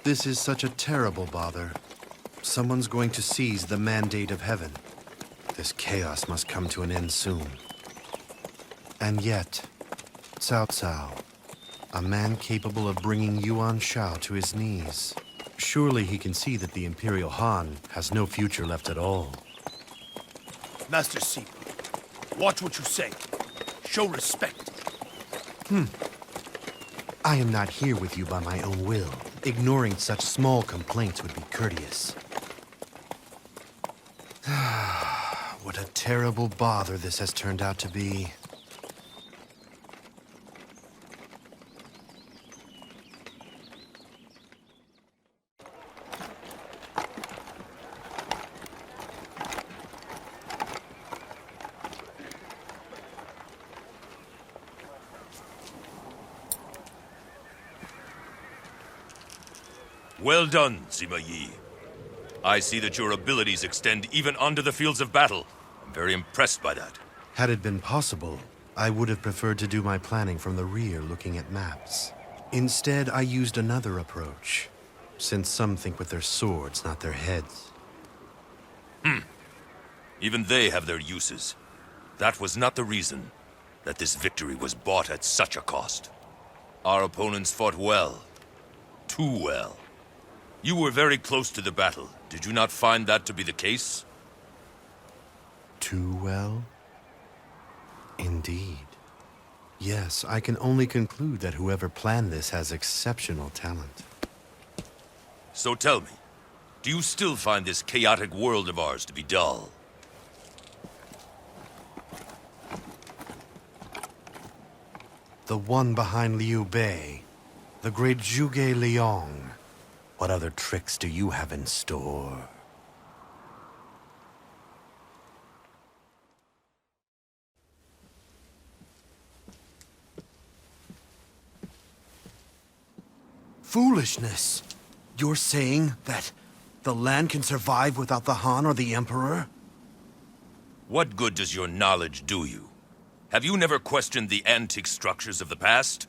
This is such a terrible bother. Someone's going to seize the mandate of heaven. This chaos must come to an end soon. And yet, Cao Cao, a man capable of bringing Yuan Shao to his knees. Surely he can see that the Imperial Han has no future left at all. Master Sima, watch what you say. Show respect. I am not here with you by my own will. Ignoring such small complaints would be courteous. What a terrible bother this has turned out to be. Well done, Sima Yi. I see that your abilities extend even onto the fields of battle. I'm very impressed by that. Had it been possible, I would have preferred to do my planning from the rear looking at maps. Instead, I used another approach, since some think with their swords, not their heads. Even they have their uses. That was not the reason that this victory was bought at such a cost. Our opponents fought well. Too well. You were very close to the battle. Did you not find that to be the case? Too well? Indeed. Yes, I can only conclude that whoever planned this has exceptional talent. So tell me, do you still find this chaotic world of ours to be dull? The one behind Liu Bei, the great Zhuge Liang. What other tricks do you have in store? Foolishness! You're saying that the land can survive without the Han or the Emperor? What good does your knowledge do you? Have you never questioned the antique structures of the past?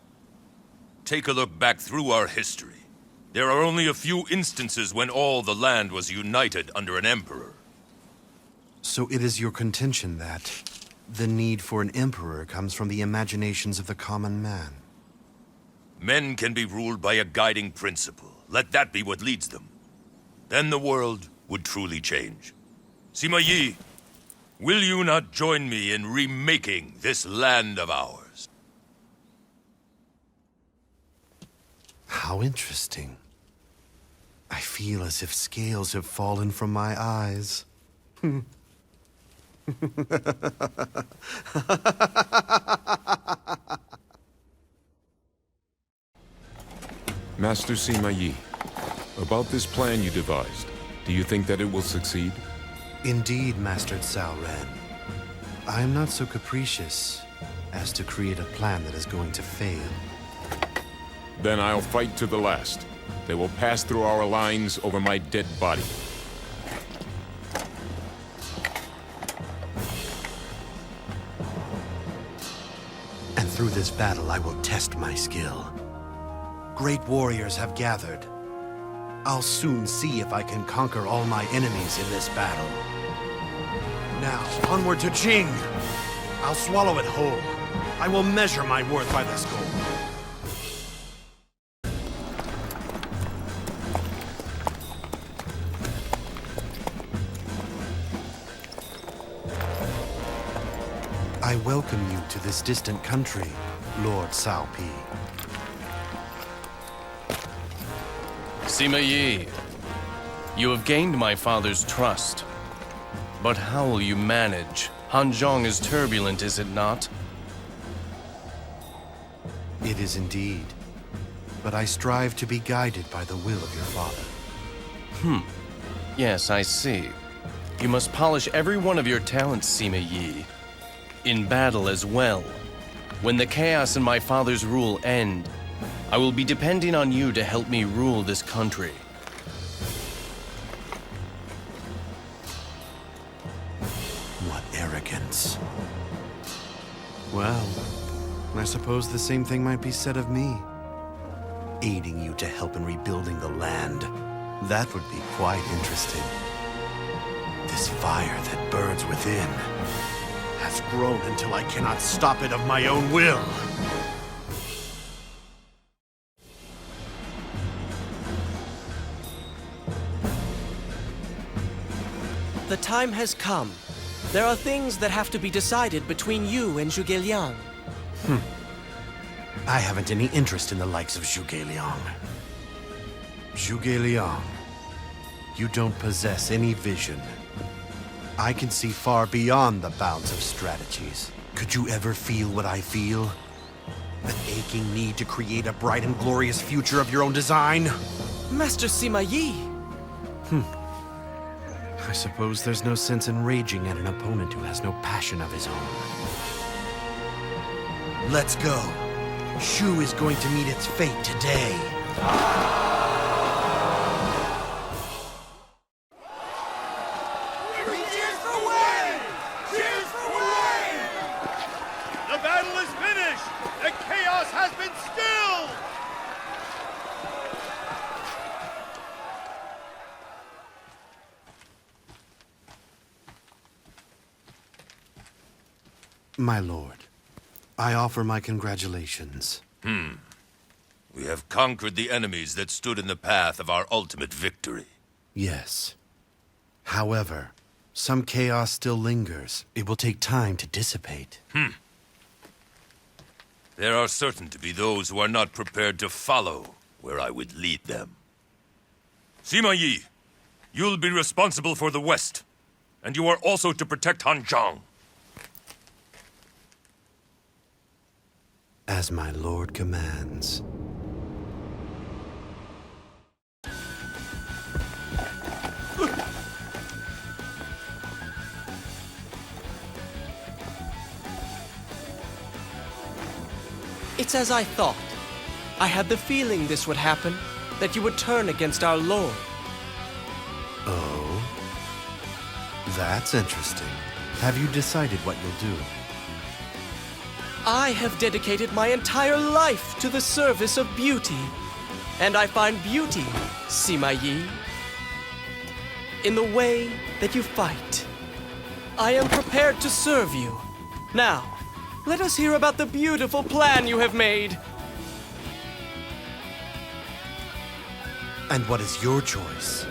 Take a look back through our history. There are only a few instances when all the land was united under an emperor. So it is your contention that the need for an emperor comes from the imaginations of the common man? Men can be ruled by a guiding principle. Let that be what leads them. Then the world would truly change. Sima Yi, will you not join me in remaking this land of ours? How interesting. I feel as if scales have fallen from my eyes. Master Sima Yi, about this plan you devised, do you think that it will succeed? Indeed, Master Cao Ren. I am not so capricious as to create a plan that is going to fail. Then I'll fight to the last. They will pass through our lines over my dead body. And through this battle, I will test my skill. Great warriors have gathered. I'll soon see if I can conquer all my enemies in this battle. Now, onward to Qing! I'll swallow it whole. I will measure my worth by this goal. I welcome you to this distant country, Lord Cao Pi. Sima Yi, you have gained my father's trust. But how will you manage? Hanzhong is turbulent, is it not? It is indeed. But I strive to be guided by the will of your father. Yes, I see. You must polish every one of your talents, Sima Yi. In battle as well. When the chaos and my father's rule end, I will be depending on you to help me rule this country. What arrogance. Well, I suppose the same thing might be said of me. aiding you to help in rebuilding the land. That would be quite interesting. This fire that burns within has grown until I cannot stop it of my own will. The time has come. There are things that have to be decided between you and Zhuge Liang. I haven't any interest in the likes of Zhuge Liang. Zhuge Liang, you don't possess any vision. I can see far beyond the bounds of strategies. Could you ever feel what I feel? An aching need to create a bright and glorious future of your own design? Master Sima Yi! I suppose there's no sense in raging at an opponent who has no passion of his own. Let's go. Shu is going to meet its fate today. Cheers for Wayne! Cheers for Wayne! The battle is finished! The chaos has been stilled! My lord, I offer my congratulations. We have conquered the enemies that stood in the path of our ultimate victory. Yes. However, some chaos still lingers. It will take time to dissipate. There are certain to be those who are not prepared to follow where I would lead them. Sima Yi, you'll be responsible for the West, and you are also to protect Hanzhong. As my lord commands. It's as I thought. I had the feeling this would happen, that you would turn against our lord. Oh? That's interesting. Have you decided what you'll do? I have dedicated my entire life to the service of beauty. And I find beauty, Sima Yi, in the way that you fight. I am prepared to serve you. Now, let us hear about the beautiful plan you have made. And what is your choice?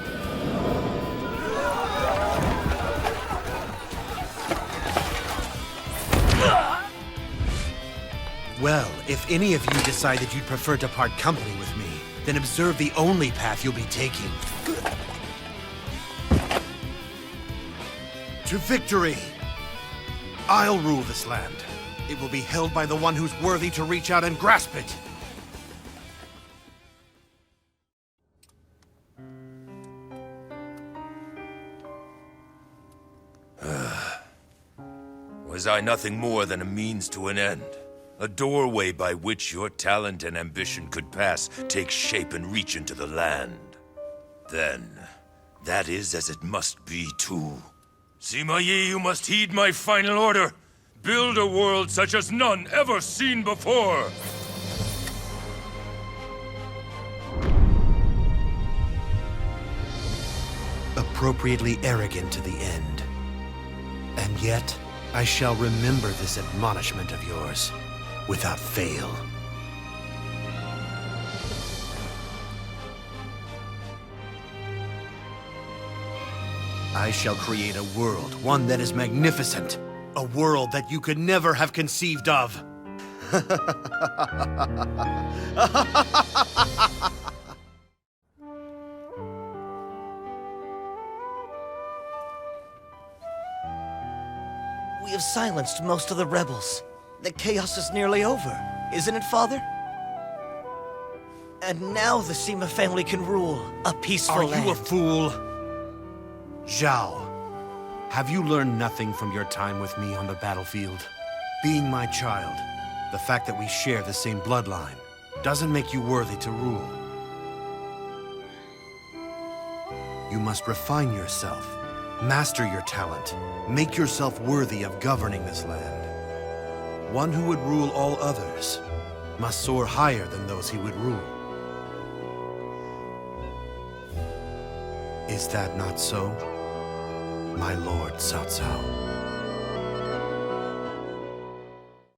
Well, if any of you decide that you'd prefer to part company with me, then observe the only path you'll be taking. To victory! I'll rule this land. It will be held by the one who's worthy to reach out and grasp it. Was I nothing more than a means to an end? A doorway by which your talent and ambition could pass, take shape and reach into the land. Then, that is as it must be too. Sima Yi, you must heed my final order. Build a world such as none ever seen before. Appropriately arrogant to the end. And yet, I shall remember this admonishment of yours without fail. I shall create a world, one that is magnificent. A world that you could never have conceived of. We have silenced most of the rebels. The chaos is nearly over, isn't it, Father? And now the Sima family can rule a peaceful Are land. you a fool? Zhao, have you learned nothing from your time with me on the battlefield? Being my child, the fact that we share the same bloodline, doesn't make you worthy to rule. You must refine yourself, master your talent, make yourself worthy of governing this land. One who would rule all others must soar higher than those he would rule. Is that not so, my lord Cao Cao?